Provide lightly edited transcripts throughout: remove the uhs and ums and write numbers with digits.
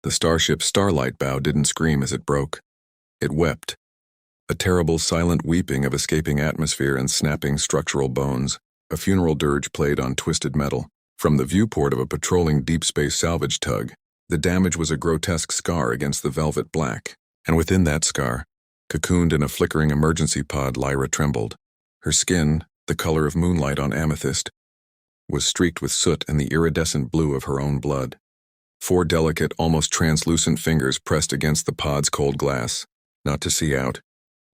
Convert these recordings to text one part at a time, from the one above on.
The starship's starlight bow didn't scream as it broke. It wept. A terrible silent weeping of escaping atmosphere and snapping structural bones. A funeral dirge played on twisted metal. From the viewport of a patrolling deep space salvage tug, the damage was a grotesque scar against the velvet black. And within that scar, cocooned in a flickering emergency pod, Lyra trembled. Her skin, the color of moonlight on amethyst, was streaked with soot and the iridescent blue of her own blood. 4 delicate, almost translucent fingers pressed against the pod's cold glass, not to see out,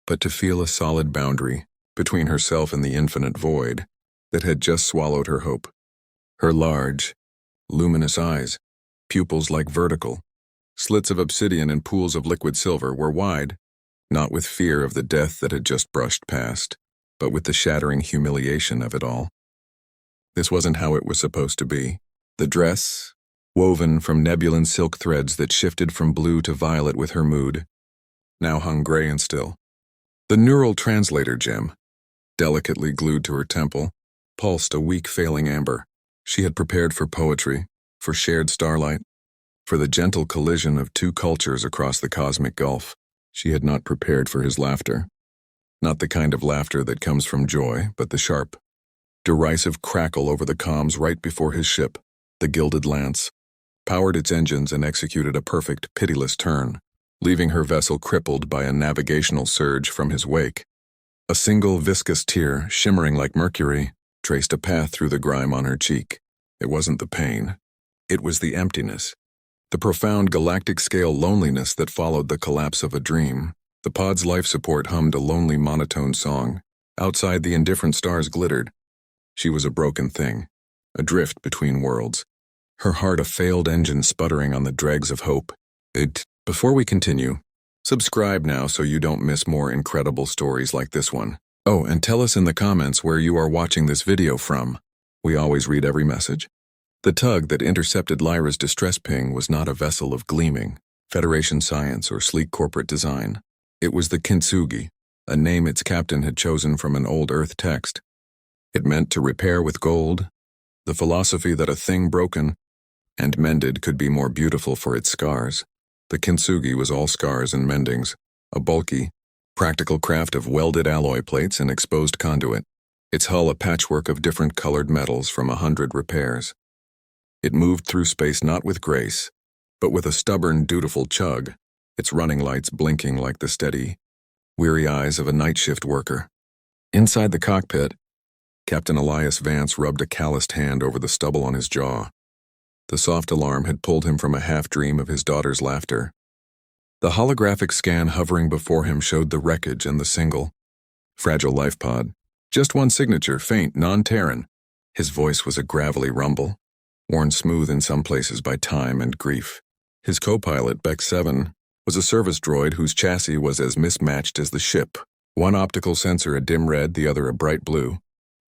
but to feel a solid boundary between herself and the infinite void that had just swallowed her hope. Her large, luminous eyes, pupils like vertical, slits of obsidian and pools of liquid silver, were wide, not with fear of the death that had just brushed past, but with the shattering humiliation of it all. This wasn't how it was supposed to be. The dress, woven from nebulan silk threads that shifted from blue to violet with her mood, now hung gray and still. The neural translator gem, delicately glued to her temple, pulsed a weak failing amber. She had prepared for poetry, for shared starlight, for the gentle collision of 2 cultures across the cosmic gulf. She had not prepared for his laughter. Not the kind of laughter that comes from joy, but the sharp, derisive crackle over the comms right before his ship, the Gilded Lance, powered its engines and executed a perfect, pitiless turn, leaving her vessel crippled by a navigational surge from his wake. A single viscous tear, shimmering like mercury, traced a path through the grime on her cheek. It wasn't the pain. It was the emptiness. The profound galactic-scale loneliness that followed the collapse of a dream. The pod's life support hummed a lonely monotone song. Outside, the indifferent stars glittered. She was a broken thing, adrift between worlds. Her heart a failed engine sputtering on the dregs of hope. Before we continue, subscribe now so you don't miss more incredible stories like this one. Oh, and tell us in the comments where you are watching this video from. We always read every message. The tug that intercepted Lyra's distress ping was not a vessel of gleaming Federation science or sleek corporate design. It was the Kintsugi, a name its captain had chosen from an old Earth text. It meant to repair with gold, the philosophy that a thing broken and mended could be more beautiful for its scars. The Kintsugi was all scars and mendings, a bulky, practical craft of welded alloy plates and exposed conduit, its hull a patchwork of different colored metals from 100 repairs. It moved through space not with grace, but with a stubborn, dutiful chug, its running lights blinking like the steady, weary eyes of a night shift worker. Inside the cockpit, Captain Elias Vance rubbed a calloused hand over the stubble on his jaw. The soft alarm had pulled him from a half-dream of his daughter's laughter. The holographic scan hovering before him showed the wreckage and the single, fragile life pod. Just one signature, faint, non-Terran. His voice was a gravelly rumble, worn smooth in some places by time and grief. His co-pilot, Beck 7, was a service droid whose chassis was as mismatched as the ship. One optical sensor a dim red, the other a bright blue.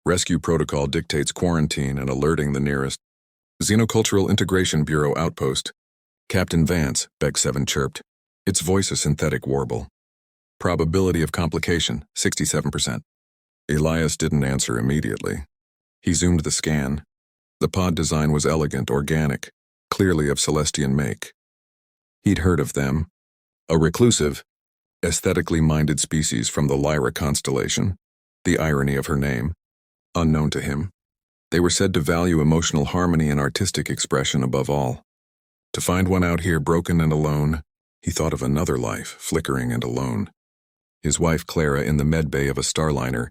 Rescue protocol dictates quarantine and alerting the nearest Xenocultural Integration Bureau outpost. Captain Vance, Beck 7 chirped, its voice a synthetic warble. Probability of complication, 67%. Elias didn't answer immediately. He zoomed the scan. The pod design was elegant, organic, clearly of Celestian make. He'd heard of them. A reclusive, aesthetically minded species from the Lyra constellation. The irony of her name. Unknown to him. They were said to value emotional harmony and artistic expression above all. To find one out here broken and alone, he thought of another life, flickering and alone. His wife Clara in the medbay of a starliner,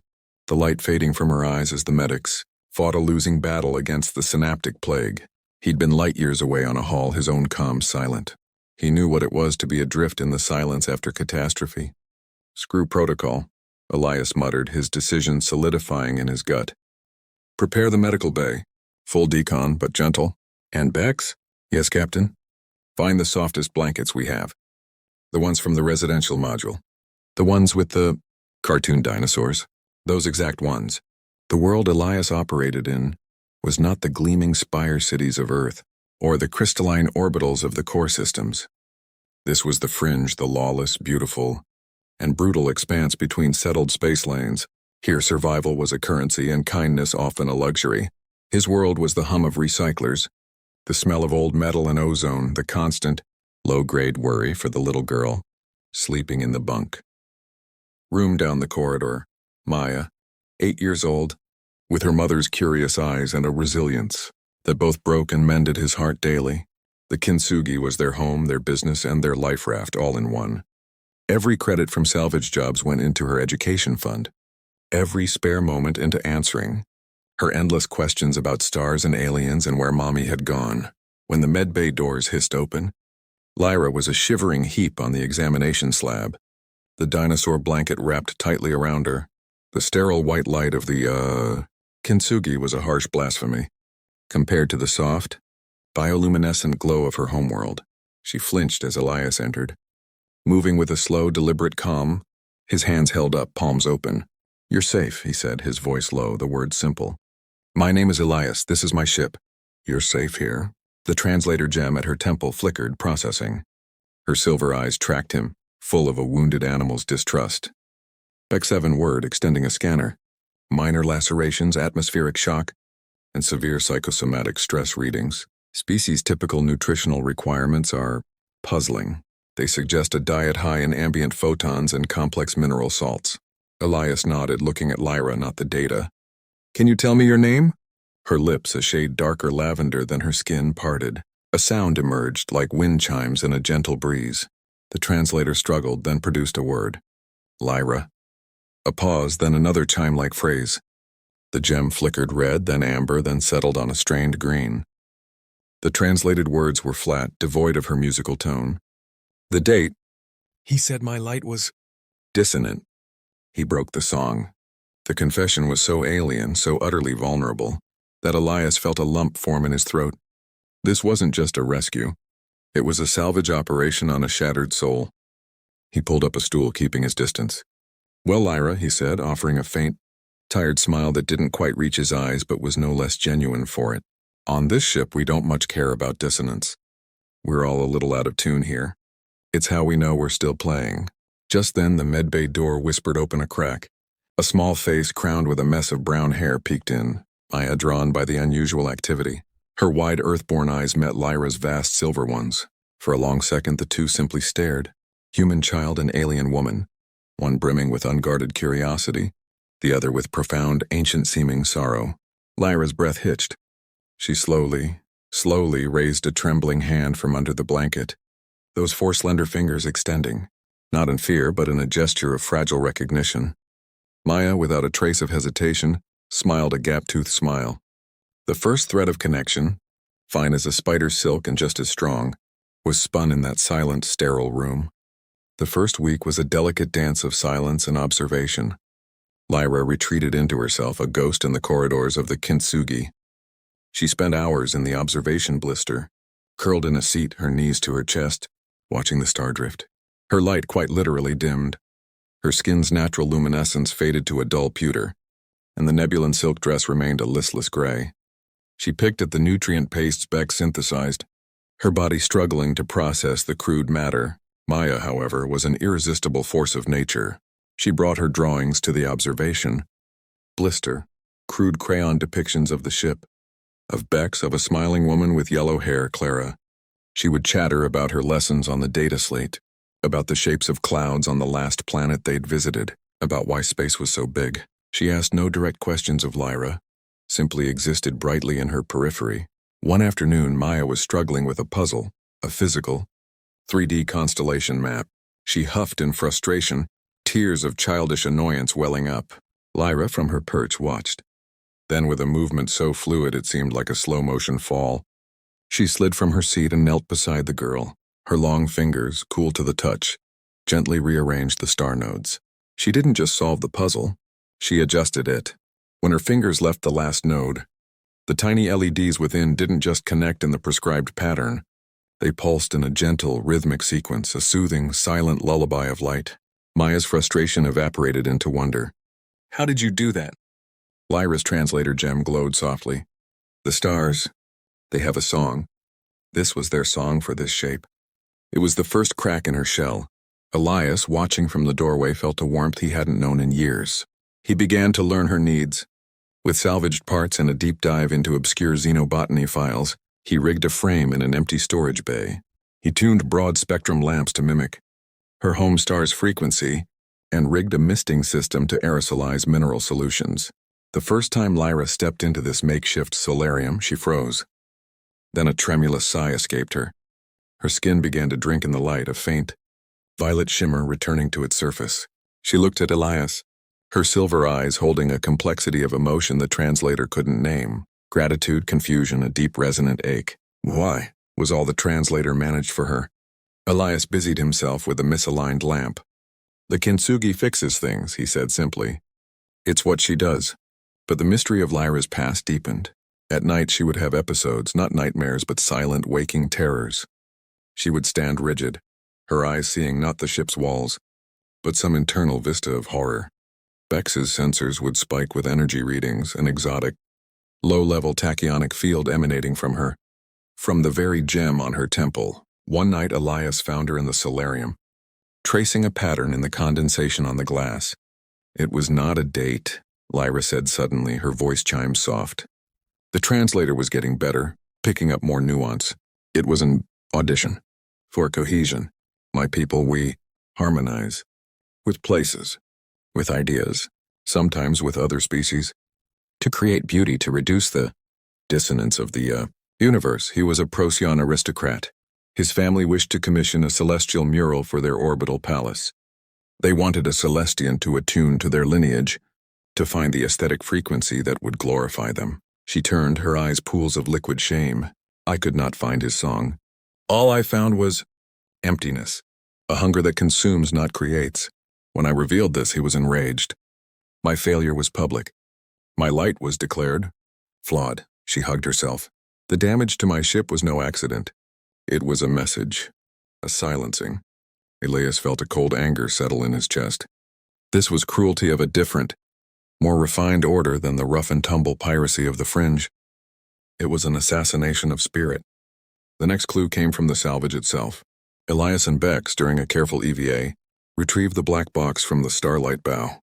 the light fading from her eyes as the medics fought a losing battle against the synaptic plague. He'd been light years away on a haul, his own comms silent. He knew what it was to be adrift in the silence after catastrophe. Screw protocol, Elias muttered, his decision solidifying in his gut. Prepare the medical bay. Full decon, but gentle. And Bex? Yes, Captain. Find the softest blankets we have. The ones from the residential module. The ones with the cartoon dinosaurs. Those exact ones. The world Elias operated in was not the gleaming spire cities of Earth, or the crystalline orbitals of the core systems. This was the fringe, the lawless, beautiful, and brutal expanse between settled space lanes. Here survival was a currency and kindness often a luxury. His world was the hum of recyclers, the smell of old metal and ozone, the constant, Low-grade worry for the little girl, sleeping in the bunk. Room down the corridor. Maya, 8 years old, with her mother's curious eyes and a resilience that both broke and mended his heart daily. The kintsugi was their home, their business, and their life raft all in one. Every credit from salvage jobs went into her education fund. Every spare moment into answering her endless questions about stars and aliens and where Mommy had gone. When the medbay doors hissed open, Lyra was a shivering heap on the examination slab, the dinosaur blanket wrapped tightly around her. The sterile white light of the, kintsugi was a harsh blasphemy, compared to the soft, bioluminescent glow of her homeworld. She flinched as Elias entered, moving with a slow, deliberate calm, his hands held up, palms open. "You're safe," he said, his voice low, the words simple. "My name is Elias. This is my ship." "You're safe here." The translator gem at her temple flickered, processing. Her silver eyes tracked him, full of a wounded animal's distrust. Beck 7 word, extending a scanner. Minor lacerations, atmospheric shock, and severe psychosomatic stress readings. Species-typical nutritional requirements are puzzling. They suggest a diet high in ambient photons and complex mineral salts. Elias nodded, looking at Lyra, not the data. "Can you tell me your name?" Her lips, a shade darker lavender than her skin, parted. A sound emerged, like wind chimes in a gentle breeze. The translator struggled, then produced a word. "Lyra." A pause, then another chime-like phrase. The gem flickered red, then amber, then settled on a strained green. The translated words were flat, devoid of her musical tone. "The date." He said my light was dissonant. He broke the song. The confession was so alien, so utterly vulnerable, that Elias felt a lump form in his throat. This wasn't just a rescue. It was a salvage operation on a shattered soul. He pulled up a stool, keeping his distance. "Well, Lyra," he said, offering a faint, tired smile that didn't quite reach his eyes but was no less genuine for it. "On this ship, we don't much care about dissonance. We're all a little out of tune here. It's how we know we're still playing." Just then, the medbay door whispered open a crack. A small face crowned with a mess of brown hair peeked in, Maya drawn by the unusual activity. Her wide earthborn eyes met Lyra's vast silver ones. For a long second, the two simply stared. Human child and alien woman, one brimming with unguarded curiosity, the other with profound, ancient-seeming sorrow. Lyra's breath hitched. She slowly raised a trembling hand from under the blanket, those 4 slender fingers extending, not in fear but in a gesture of fragile recognition. Maya, without a trace of hesitation, smiled a gap-toothed smile. The first thread of connection, fine as a spider's silk and just as strong, was spun in that silent, sterile room. The first week was a delicate dance of silence and observation. Lyra retreated into herself, a ghost in the corridors of the kintsugi. She spent hours in the observation blister, curled in a seat, her knees to her chest, watching the star drift. Her light quite literally dimmed. Her skin's natural luminescence faded to a dull pewter, and the nebulan silk dress remained a listless gray. She picked at the nutrient pastes Beck synthesized, her body struggling to process the crude matter. Maya, however, was an irresistible force of nature. She brought her drawings to the observation blister, crude crayon depictions of the ship, of Beck's, of a smiling woman with yellow hair, Clara. She would chatter about her lessons on the data slate, about the shapes of clouds on the last planet they'd visited, about why space was so big. She asked no direct questions of Lyra, simply existed brightly in her periphery. One afternoon, Maya was struggling with a puzzle, a physical, 3D constellation map. She huffed in frustration, tears of childish annoyance welling up. Lyra, from her perch, watched. Then, with a movement so fluid it seemed like a slow-motion fall, she slid from her seat and knelt beside the girl. Her long fingers, cool to the touch, gently rearranged the star nodes. She didn't just solve the puzzle, she adjusted it. When her fingers left the last node, the tiny LEDs within didn't just connect in the prescribed pattern. They pulsed in a gentle, rhythmic sequence, a soothing, silent lullaby of light. Maya's frustration evaporated into wonder. "How did you do that?" Lyra's translator gem glowed softly. "The stars, they have a song. This was their song for this shape." It was the first crack in her shell. Elias, watching from the doorway, felt a warmth he hadn't known in years. He began to learn her needs. With salvaged parts and a deep dive into obscure xenobotany files, he rigged a frame in an empty storage bay. He tuned broad-spectrum lamps to mimic her home star's frequency and rigged a misting system to aerosolize mineral solutions. The first time Lyra stepped into this makeshift solarium, she froze. Then a tremulous sigh escaped her. Her skin began to drink in the light, a faint, violet shimmer returning to its surface. She looked at Elias, her silver eyes holding a complexity of emotion the translator couldn't name. Gratitude, confusion, a deep resonant ache. Why? Was all the translator managed for her. Elias busied himself with a misaligned lamp. The kintsugi fixes things, he said simply. It's what she does. But the mystery of Lyra's past deepened. At night she would have episodes, not nightmares but silent, waking terrors. She would stand rigid, her eyes seeing not the ship's walls, but some internal vista of horror. Bex's sensors would spike with energy readings, an exotic, low-level tachyonic field emanating from her. From the very gem on her temple, one night Elias found her in the solarium, tracing a pattern in the condensation on the glass. It was not a date, Lyra said suddenly, her voice chimed soft. The translator was getting better, picking up more nuance. It was an audition. For cohesion. My people, we harmonize. With places. With ideas. Sometimes with other species. To create beauty, to reduce the dissonance of the universe. He was a Procyon aristocrat. His family wished to commission a celestial mural for their orbital palace. They wanted a Celestian to attune to their lineage, to find the aesthetic frequency that would glorify them. She turned, her eyes pools of liquid shame. I could not find his song. All I found was emptiness, a hunger that consumes, not creates. When I revealed this, he was enraged. My failure was public. My light was declared flawed. She hugged herself. The damage to my ship was no accident. It was a message, a silencing. Elias felt a cold anger settle in his chest. This was cruelty of a different, more refined order than the rough-and-tumble piracy of the fringe. It was an assassination of spirit. The next clue came from the salvage itself. Elias and Bex, during a careful EVA, retrieved the black box from the starlight bow.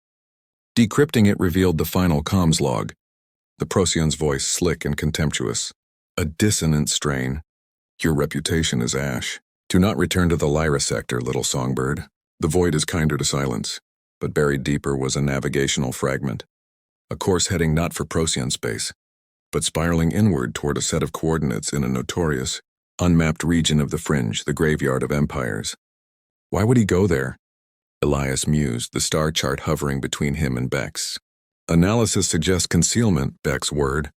Decrypting it revealed the final comms log, the Procyon's voice slick and contemptuous. A dissonant strain. Your reputation is ash. Do not return to the Lyra sector, little songbird. The void is kinder to silence. But buried deeper was a navigational fragment. A course heading not for Procyon space, but spiraling inward toward a set of coordinates in a notorious, unmapped region of the fringe, the graveyard of empires. Why would he go there? Elias mused, the star chart hovering between him and Bex. Analysis suggests concealment, Bex word.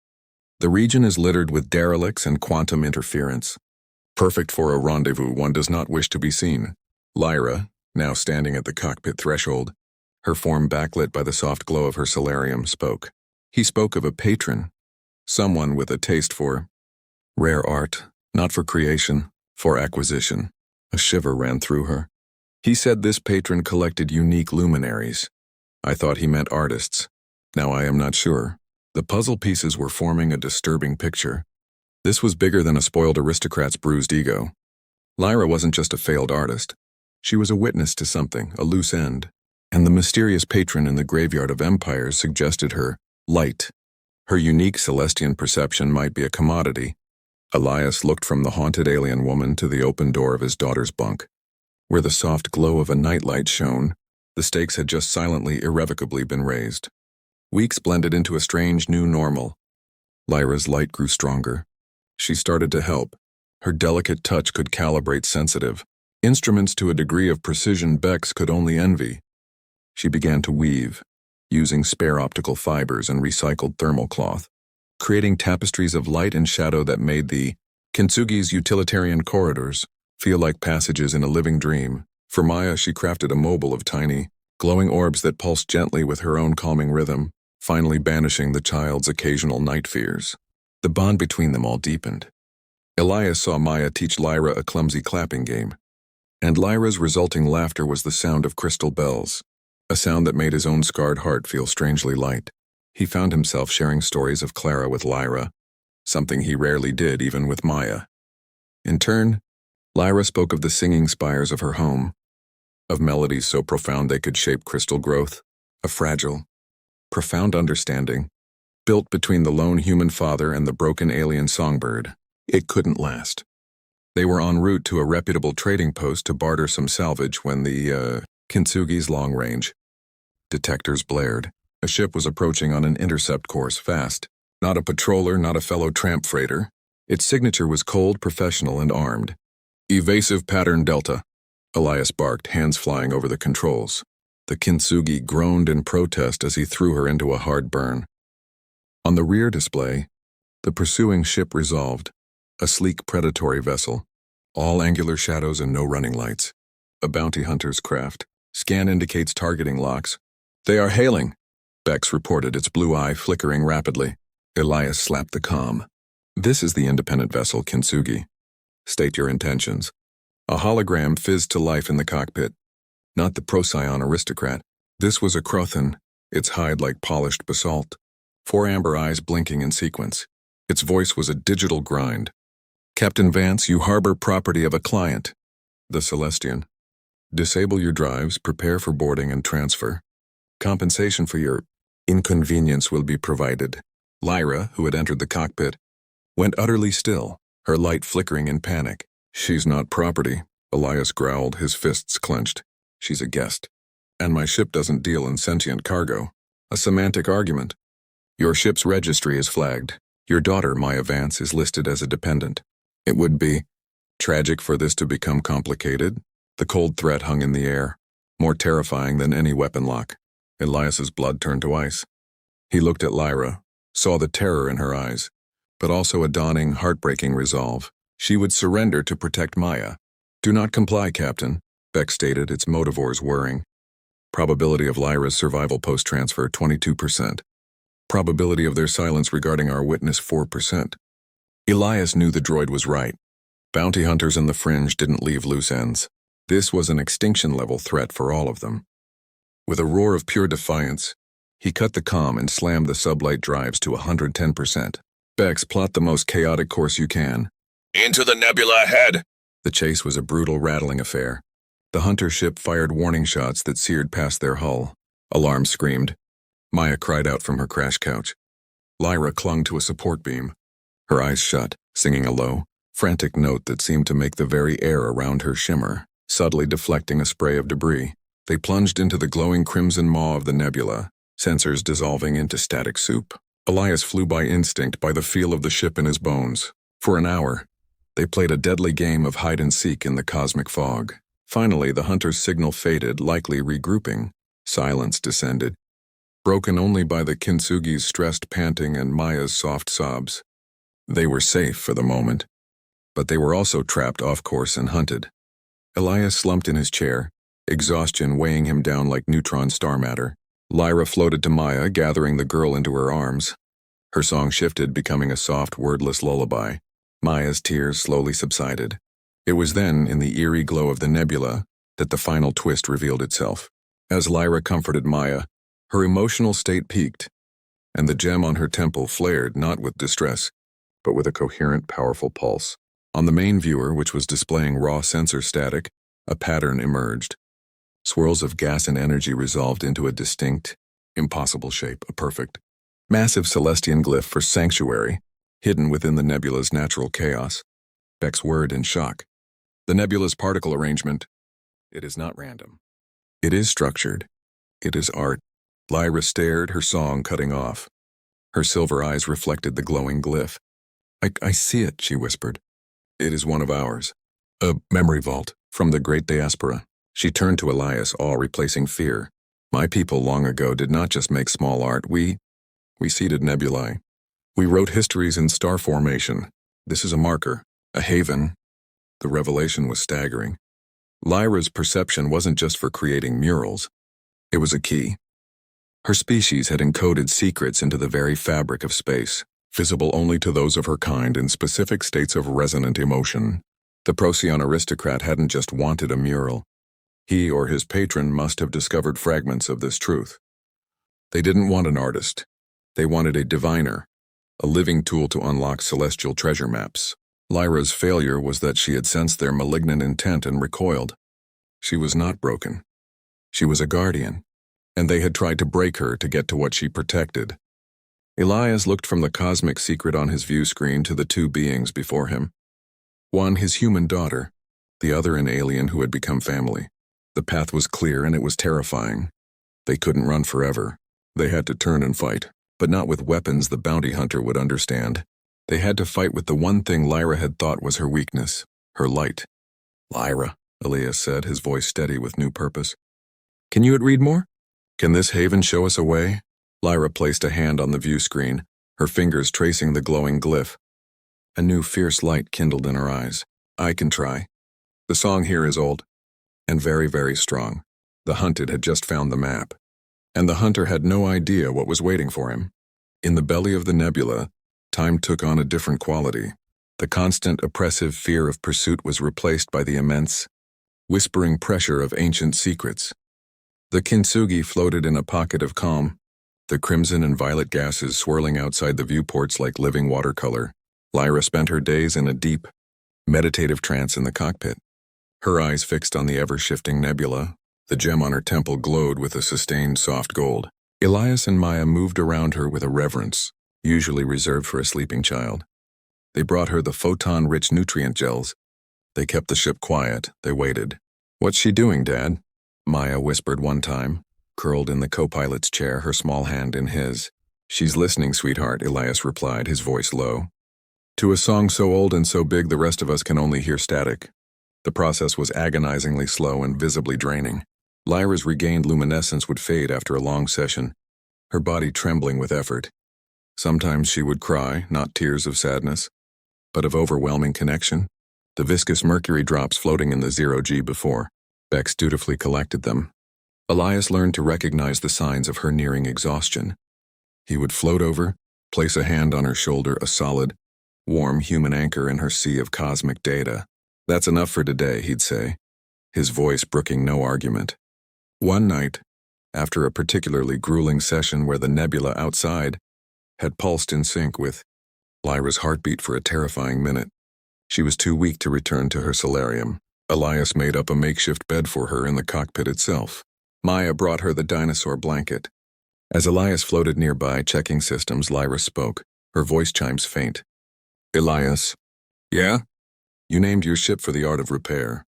The region is littered with derelicts and quantum interference. Perfect for a rendezvous one does not wish to be seen. Lyra, now standing at the cockpit threshold, her form backlit by the soft glow of her solarium, spoke. He spoke of a patron, someone with a taste for rare art, not for creation, for acquisition. A shiver ran through her. He said this patron collected unique luminaries. I thought he meant artists. Now I am not sure. The puzzle pieces were forming a disturbing picture. This was bigger than a spoiled aristocrat's bruised ego. Lyra wasn't just a failed artist. She was a witness to something, a loose end. And the mysterious patron in the graveyard of empires suggested her light. Her unique Celestian perception might be a commodity. Elias looked from the haunted alien woman to the open door of his daughter's bunk. Where the soft glow of a nightlight shone, the stakes had just silently, irrevocably been raised. Weeks blended into a strange new normal. Lyra's light grew stronger. She started to help. Her delicate touch could calibrate sensitive instruments to a degree of precision Bex could only envy. She began to weave, using spare optical fibers and recycled thermal cloth, creating tapestries of light and shadow that made the kintsugi's utilitarian corridors feel like passages in a living dream. For Maya, she crafted a mobile of tiny, glowing orbs that pulsed gently with her own calming rhythm, finally banishing the child's occasional night fears. The bond between them all deepened. Elias saw Maya teach Lyra a clumsy clapping game, and Lyra's resulting laughter was the sound of crystal bells, a sound that made his own scarred heart feel strangely light. He found himself sharing stories of Clara with Lyra, something he rarely did even with Maya. In turn, Lyra spoke of the singing spires of her home, of melodies so profound they could shape crystal growth, a fragile, profound understanding, built between the lone human father and the broken alien songbird. It couldn't last. They were en route to a reputable trading post to barter some salvage when the Kintsugi's long-range detectors blared. A ship was approaching on an intercept course fast. Not a patroller, not a fellow tramp freighter. Its signature was cold, professional, and armed. Evasive pattern Delta, Elias barked, hands flying over the controls. The Kintsugi groaned in protest as he threw her into a hard burn. On the rear display, the pursuing ship resolved, a sleek predatory vessel, all angular shadows and no running lights. A bounty hunter's craft. Scan indicates targeting locks. They are hailing, Bex reported, its blue eye flickering rapidly. Elias slapped the comm. This is the independent vessel, Kintsugi. State your intentions. A hologram fizzed to life in the cockpit. Not the Procyon aristocrat. This was a Crothan, its hide like polished basalt. 4 amber eyes blinking in sequence. Its voice was a digital grind. Captain Vance, you harbor property of a client. The Celestian. Disable your drives, prepare for boarding and transfer. Compensation for your inconvenience will be provided. Lyra, who had entered the cockpit, went utterly still, her light flickering in panic. She's not property, Elias growled, his fists clenched. She's a guest. And my ship doesn't deal in sentient cargo. A semantic argument. Your ship's registry is flagged. Your daughter, Maya Vance, is listed as a dependent. It would be tragic for this to become complicated. The cold threat hung in the air, more terrifying than any weapon lock. Elias's blood turned to ice. He looked at Lyra, saw the terror in her eyes, but also a dawning, heartbreaking resolve. She would surrender to protect Maya. Do not comply, Captain, Beck stated, its motivores whirring. Probability of Lyra's survival post-transfer, 22%. Probability of their silence regarding our witness, 4%. Elias knew the droid was right. Bounty hunters in the fringe didn't leave loose ends. This was an extinction-level threat for all of them. With a roar of pure defiance, he cut the comm and slammed the sublight drives to 110%. Bex, plot the most chaotic course you can. Into the nebula ahead! The chase was a brutal, rattling affair. The hunter ship fired warning shots that seared past their hull. Alarms screamed. Maya cried out from her crash couch. Lyra clung to a support beam, her eyes shut, singing a low, frantic note that seemed to make the very air around her shimmer, subtly deflecting a spray of debris. They plunged into the glowing crimson maw of the nebula, sensors dissolving into static soup. Elias flew by instinct, by the feel of the ship in his bones. For an hour, they played a deadly game of hide-and-seek in the cosmic fog. Finally, the hunter's signal faded, likely regrouping. Silence descended, broken only by the Kintsugi's stressed panting and Maya's soft sobs. They were safe for the moment, but they were also trapped off course and hunted. Elias slumped in his chair, exhaustion weighing him down like neutron star matter. Lyra floated to Maya, gathering the girl into her arms. Her song shifted, becoming a soft, wordless lullaby. Maya's tears slowly subsided. It was then, in the eerie glow of the nebula, that the final twist revealed itself. As Lyra comforted Maya, her emotional state peaked, and the gem on her temple flared not with distress, but with a coherent, powerful pulse. On the main viewer, which was displaying raw sensor static, a pattern emerged. Swirls of gas and energy resolved into a distinct, impossible shape, a perfect, massive Celestian glyph for sanctuary, hidden within the nebula's natural chaos. Beck's word in shock. The nebula's particle arrangement. It is not random. It is structured. It is art. Lyra stared, her song cutting off. Her silver eyes reflected the glowing glyph. I see it, she whispered. It is one of ours. A memory vault from the great diaspora. She turned to Elias, awe replacing fear. My people long ago did not just make small art. We seeded nebulae. We wrote histories in star formation. This is a marker, a haven. The revelation was staggering. Lyra's perception wasn't just for creating murals. It was a key. Her species had encoded secrets into the very fabric of space, visible only to those of her kind in specific states of resonant emotion. The Procyon aristocrat hadn't just wanted a mural. He or his patron must have discovered fragments of this truth. They didn't want an artist. They wanted a diviner, a living tool to unlock celestial treasure maps. Lyra's failure was that she had sensed their malignant intent and recoiled. She was not broken. She was a guardian, and they had tried to break her to get to what she protected. Elias looked from the cosmic secret on his view screen to the two beings before him. One, his human daughter, the other an alien who had become family. The path was clear and it was terrifying. They couldn't run forever. They had to turn and fight, but not with weapons the bounty hunter would understand. They had to fight with the one thing Lyra had thought was her weakness, her light. "Lyra," Elias said, his voice steady with new purpose. "Can you read more? Can this haven show us a way?" Lyra placed a hand on the view screen, her fingers tracing the glowing glyph. A new fierce light kindled in her eyes. "I can try. The song here is old, and very, very strong. The hunted had just found the map, and the hunter had no idea what was waiting for him. In the belly of the nebula, time took on a different quality. The constant oppressive fear of pursuit was replaced by the immense, whispering pressure of ancient secrets. The kintsugi floated in a pocket of calm, the crimson and violet gases swirling outside the viewports like living watercolor. Lyra spent her days in a deep, meditative trance in the cockpit, her eyes fixed on the ever-shifting nebula. The gem on her temple glowed with a sustained soft gold. Elias and Maya moved around her with a reverence, usually reserved for a sleeping child. They brought her the photon-rich nutrient gels. They kept the ship quiet. They waited. "What's she doing, Dad?" Maya whispered one time, curled in the co-pilot's chair, her small hand in his. "She's listening, sweetheart," Elias replied, his voice low. "To a song so old and so big the rest of us can only hear static." The process was agonizingly slow and visibly draining. Lyra's regained luminescence would fade after a long session, her body trembling with effort. Sometimes she would cry, not tears of sadness, but of overwhelming connection. The viscous mercury drops floating in the 0G before. Bex dutifully collected them. Elias learned to recognize the signs of her nearing exhaustion. He would float over, place a hand on her shoulder, a solid, warm human anchor in her sea of cosmic data. "That's enough for today," he'd say, his voice brooking no argument. One night, after a particularly grueling session where the nebula outside had pulsed in sync with Lyra's heartbeat for a terrifying minute, she was too weak to return to her solarium. Elias made up a makeshift bed for her in the cockpit itself. Maya brought her the dinosaur blanket. As Elias floated nearby, checking systems, Lyra spoke, her voice chimes faint. "Elias." "Yeah?" "You named your ship for the art of repair,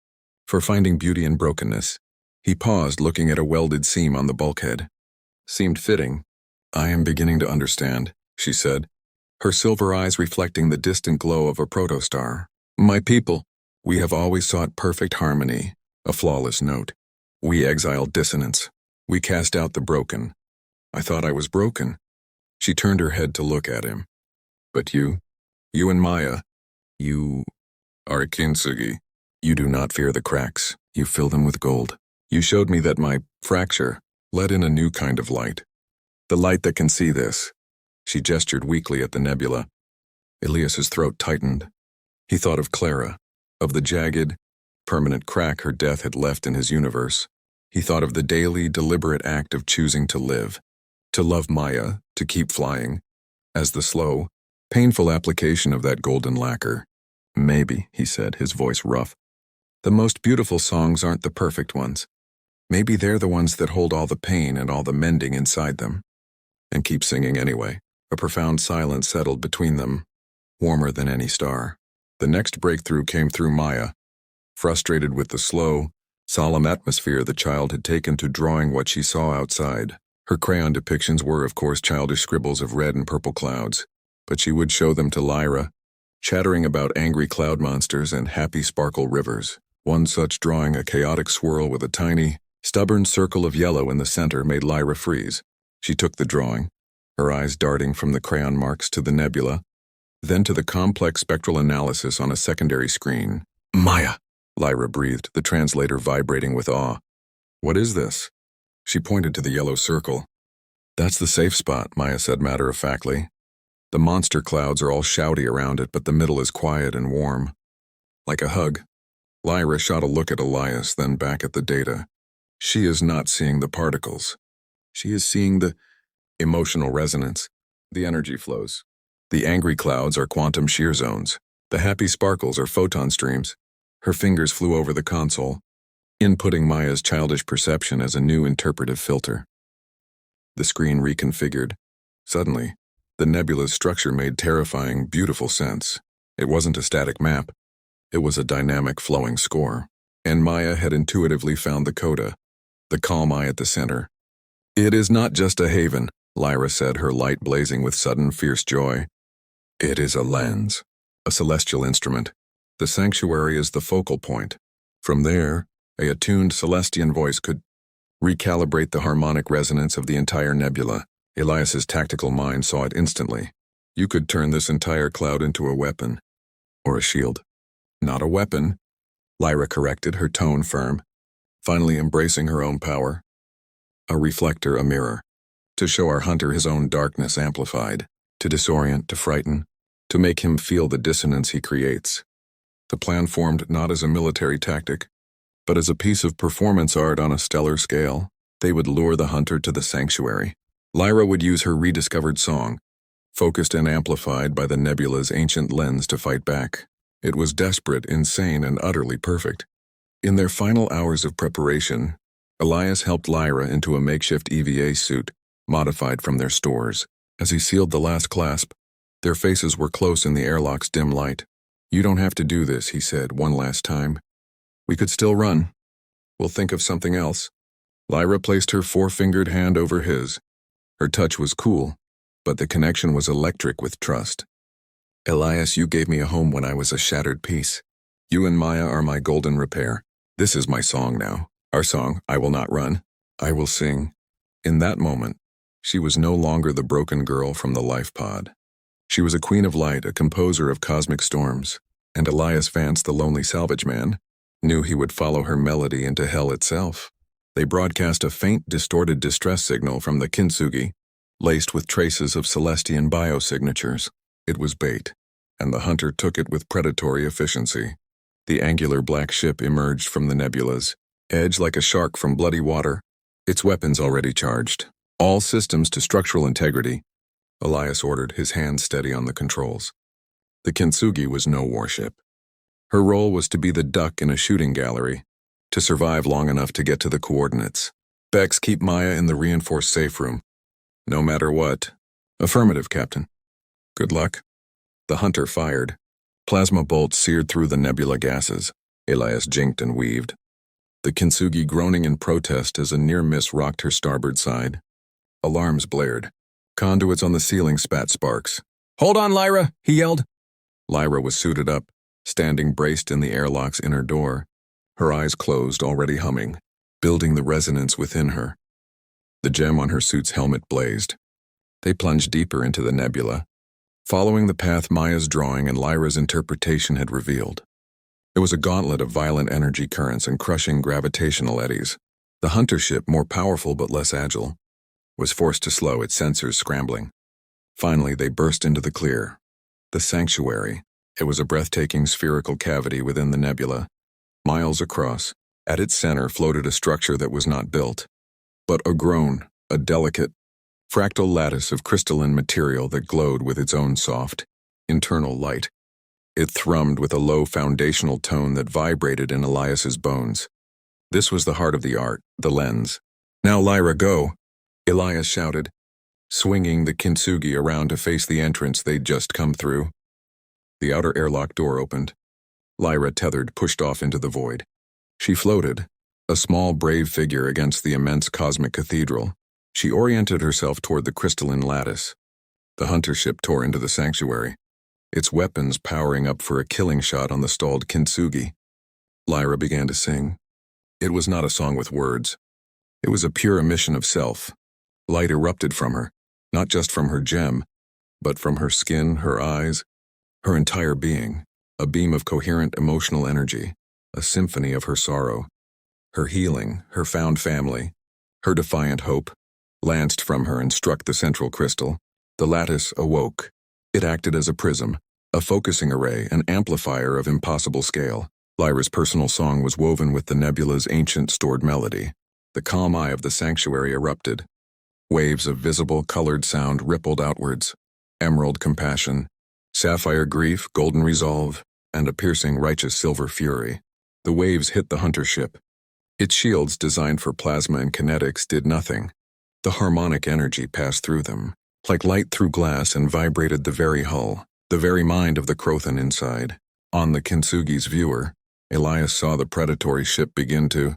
for finding beauty in brokenness." He paused, looking at a welded seam on the bulkhead. "Seemed fitting." "I am beginning to understand," she said, her silver eyes reflecting the distant glow of a protostar. "My people, we have always sought perfect harmony, a flawless note. We exiled dissonance. We cast out the broken. I thought I was broken." She turned her head to look at him. "But you and Maya, you are a kintsugi. You do not fear the cracks. You fill them with gold. You showed me that my fracture let in a new kind of light. The light that can see this." She gestured weakly at the nebula. Elias's throat tightened. He thought of Clara, of the jagged, permanent crack her death had left in his universe. He thought of the daily, deliberate act of choosing to live, to love Maya, to keep flying, as the slow, painful application of that golden lacquer. "Maybe," he said, his voice rough, "the most beautiful songs aren't the perfect ones. Maybe they're the ones that hold all the pain and all the mending inside them." And keep singing anyway. A profound silence settled between them, warmer than any star. The next breakthrough came through Maya. Frustrated with the slow, solemn atmosphere the child had taken to drawing what she saw outside. Her crayon depictions were, of course, childish scribbles of red and purple clouds, but she would show them to Lyra, chattering about angry cloud monsters and happy sparkle rivers. One such drawing, a chaotic swirl with a tiny, stubborn circle of yellow in the center, made Lyra freeze. She took the drawing, her eyes darting from the crayon marks to the nebula, then to the complex spectral analysis on a secondary screen. "Maya," Lyra breathed, the translator vibrating with awe. "What is this?" She pointed to the yellow circle. "That's the safe spot," Maya said matter-of-factly. "The monster clouds are all shouty around it, but the middle is quiet and warm. Like a hug." Lyra shot a look at Elias, then back at the data. She is not seeing the particles. She is seeing the emotional resonance, the energy flows. The angry clouds are quantum shear zones. The happy sparkles are photon streams. Her fingers flew over the console, inputting Maya's childish perception as a new interpretive filter. The screen reconfigured. Suddenly, the nebula's structure made terrifying, beautiful sense. It wasn't a static map. It was a dynamic, flowing score, and Maya had intuitively found the coda, the calm eye at the center. "It is not just a haven," Lyra said, her light blazing with sudden, fierce joy. "It is a lens, a celestial instrument. The sanctuary is the focal point. From there, a attuned Celestian voice could recalibrate the harmonic resonance of the entire nebula." Elias's tactical mind saw it instantly. "You could turn this entire cloud into a weapon. Or a shield." "Not a weapon," Lyra corrected, her tone firm, finally embracing her own power. "A reflector, a mirror. To show our hunter his own darkness amplified, to disorient, to frighten, to make him feel the dissonance he creates." The plan formed not as a military tactic, but as a piece of performance art on a stellar scale. They would lure the hunter to the sanctuary. Lyra would use her rediscovered song, focused and amplified by the nebula's ancient lens, to fight back. It was desperate, insane, and utterly perfect. In their final hours of preparation, Elias helped Lyra into a makeshift EVA suit, modified from their stores. As he sealed the last clasp, their faces were close in the airlock's dim light. "You don't have to do this," he said one last time. "We could still run. We'll think of something else." Lyra placed her four-fingered hand over his. Her touch was cool, but the connection was electric with trust. "Elias, you gave me a home when I was a shattered piece. You and Maya are my golden repair. This is my song now. Our song, I will not run. I will sing." In that moment, she was no longer the broken girl from the life pod. She was a queen of light, a composer of cosmic storms, and Elias Vance, the lonely salvage man, knew he would follow her melody into hell itself. They broadcast a faint, distorted distress signal from the kintsugi, laced with traces of Celestian biosignatures. It was bait, and the hunter took it with predatory efficiency. The angular black ship emerged from the nebula's edge like a shark from bloody water, its weapons already charged. "All systems to structural integrity," Elias ordered, his hands steady on the controls. The kintsugi was no warship. Her role was to be the duck in a shooting gallery, to survive long enough to get to the coordinates. "Bex, keep Maya in the reinforced safe room. No matter what." "Affirmative, Captain." "Good luck." The hunter fired. Plasma bolts seared through the nebula gases. Elias jinked and weaved, the kintsugi groaning in protest as a near miss rocked her starboard side. Alarms blared. Conduits on the ceiling spat sparks. "Hold on, Lyra," he yelled. Lyra was suited up, standing braced in the airlock's inner door, her eyes closed, already humming, building the resonance within her. The gem on her suit's helmet blazed. They plunged deeper into the nebula, following the path Maya's drawing and Lyra's interpretation had revealed. It was a gauntlet of violent energy currents and crushing gravitational eddies. The hunter ship, more powerful but less agile, was forced to slow, its sensors scrambling. Finally, they burst into the clear. The sanctuary. It was a breathtaking spherical cavity within the nebula. Miles across, at its center floated a structure that was not built, but a delicate, fractal lattice of crystalline material that glowed with its own soft, internal light. It thrummed with a low foundational tone that vibrated in Elias's bones. This was the heart of the art, the lens. "Now, Lyra, go!" Elias shouted, swinging the kintsugi around to face the entrance they'd just come through. The outer airlock door opened. Lyra, tethered, pushed off into the void. She floated, a small, brave figure against the immense cosmic cathedral. She oriented herself toward the crystalline lattice. The hunter ship tore into the sanctuary, its weapons powering up for a killing shot on the stalled kintsugi. Lyra began to sing. It was not a song with words. It was a pure emission of self. Light erupted from her, not just from her gem, but from her skin, her eyes, her entire being, a beam of coherent emotional energy, a symphony of her sorrow, her healing, her found family, her defiant hope, lanced from her and struck the central crystal. The lattice awoke. It acted as a prism, a focusing array, an amplifier of impossible scale. Lyra's personal song was woven with the nebula's ancient stored melody. The calm eye of the sanctuary erupted. Waves of visible, colored sound rippled outwards. Emerald compassion, sapphire grief, golden resolve, and a piercing righteous silver fury. The waves hit the hunter ship. Its shields, designed for plasma and kinetics, did nothing. The harmonic energy passed through them, like light through glass, and vibrated the very hull, the very mind of the Crothan inside. On the Kintsugi's viewer, Elias saw the predatory ship begin to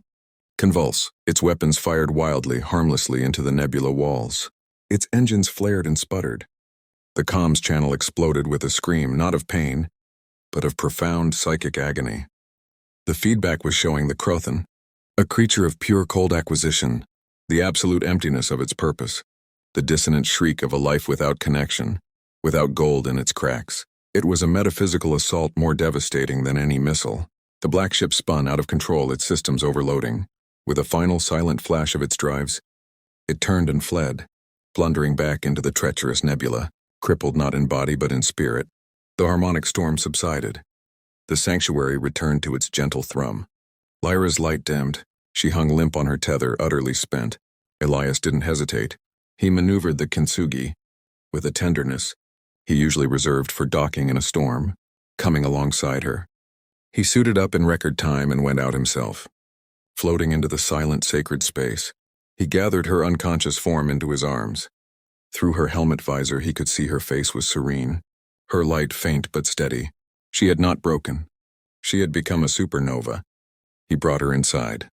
convulse. Its weapons fired wildly, harmlessly into the nebula walls. Its engines flared and sputtered. The comms channel exploded with a scream not of pain, but of profound psychic agony. The feedback was showing the Crothan, a creature of pure cold acquisition, the absolute emptiness of its purpose, the dissonant shriek of a life without connection, without gold in its cracks. It was a metaphysical assault more devastating than any missile. The black ship spun out of control, its systems overloading. With a final silent flash of its drives, it turned and fled, blundering back into the treacherous nebula, crippled not in body but in spirit. The harmonic storm subsided. The sanctuary returned to its gentle thrum. Lyra's light dimmed. She hung limp on her tether, utterly spent. Elias didn't hesitate. He maneuvered the Kintsugi with a tenderness he usually reserved for docking in a storm, coming alongside her. He suited up in record time and went out himself. Floating into the silent, sacred space, he gathered her unconscious form into his arms. Through her helmet visor, he could see her face was serene, her light faint but steady. She had not broken. She had become a supernova. He brought her inside.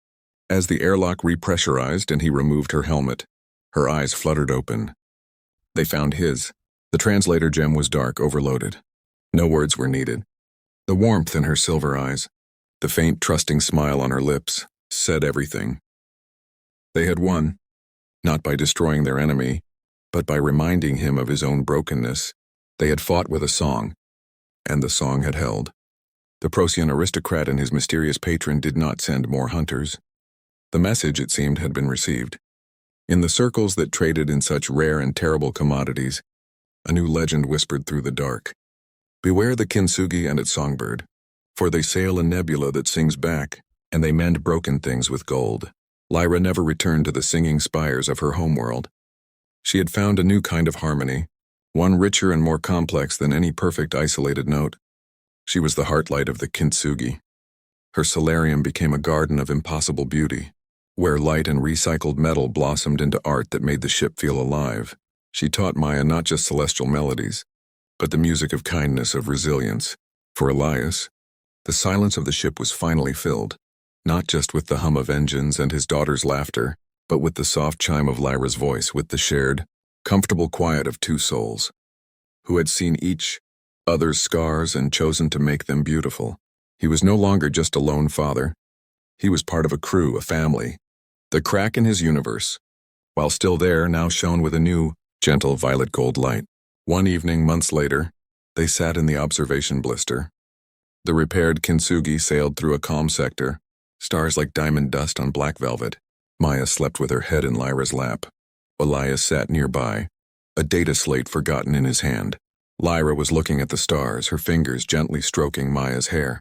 As the airlock repressurized and he removed her helmet, her eyes fluttered open. They found his. The translator gem was dark, overloaded. No words were needed. The warmth in her silver eyes, the faint, trusting smile on her lips, said everything. They had won, not by destroying their enemy, but by reminding him of his own brokenness. They had fought with a song, and the song had held. The Procyon aristocrat and his mysterious patron did not send more hunters. The message, it seemed, had been received. In the circles that traded in such rare and terrible commodities, a new legend whispered through the dark. Beware the Kintsugi and its songbird, for they sail a nebula that sings back, and they mend broken things with gold. Lyra never returned to the singing spires of her homeworld. She had found a new kind of harmony, one richer and more complex than any perfect isolated note. She was the heartlight of the Kintsugi. Her solarium became a garden of impossible beauty, where light and recycled metal blossomed into art that made the ship feel alive. She taught Maya not just celestial melodies, but the music of kindness, of resilience. For Elias, the silence of the ship was finally filled, not just with the hum of engines and his daughter's laughter, but with the soft chime of Lyra's voice, with the shared, comfortable quiet of two souls, who had seen each other's scars and chosen to make them beautiful. He was no longer just a lone father. He was part of a crew, a family. The crack in his universe, while still there, now shone with a new, gentle violet gold light. One evening, months later, they sat in the observation blister. The repaired Kintsugi sailed through a calm sector, stars like diamond dust on black velvet. Maya slept with her head in Lyra's lap. Elias sat nearby, a data slate forgotten in his hand. Lyra was looking at the stars, her fingers gently stroking Maya's hair.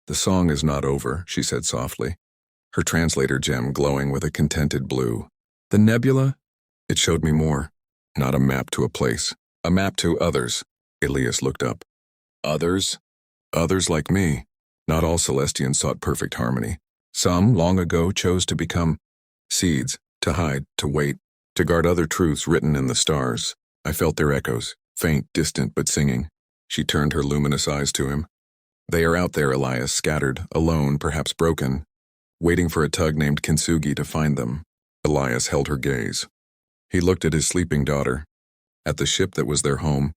"The song is not over," she said softly, her translator gem glowing with a contented blue. "The nebula? It showed me more. Not a map to a place, a map to others." Elias looked up. Others? Others like me. Not all Celestians sought perfect harmony. Some, long ago, chose to become seeds, to hide, to wait, to guard other truths written in the stars. I felt their echoes, faint, distant, but singing. She turned her luminous eyes to him. "They are out there, Elias, scattered, alone, perhaps broken, waiting for a tug named Kintsugi to find them." Elias held her gaze. He looked at his sleeping daughter, at the ship that was their home,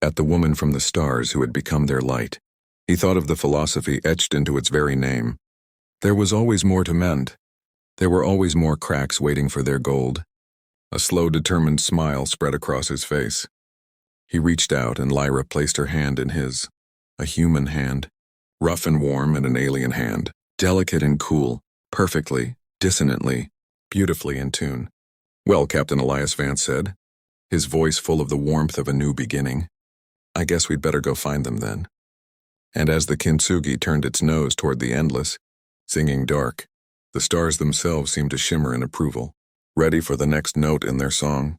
at the woman from the stars who had become their light. He thought of the philosophy etched into its very name. There was always more to mend. There were always more cracks waiting for their gold. A slow, determined smile spread across his face. He reached out and Lyra placed her hand in his. A human hand, rough and warm, and an alien hand, delicate and cool, perfectly, dissonantly, beautifully in tune. "Well," Captain Elias Vance said, his voice full of the warmth of a new beginning, "I guess we'd better go find them then." And as the Kintsugi turned its nose toward the endless, singing dark, the stars themselves seemed to shimmer in approval, ready for the next note in their song.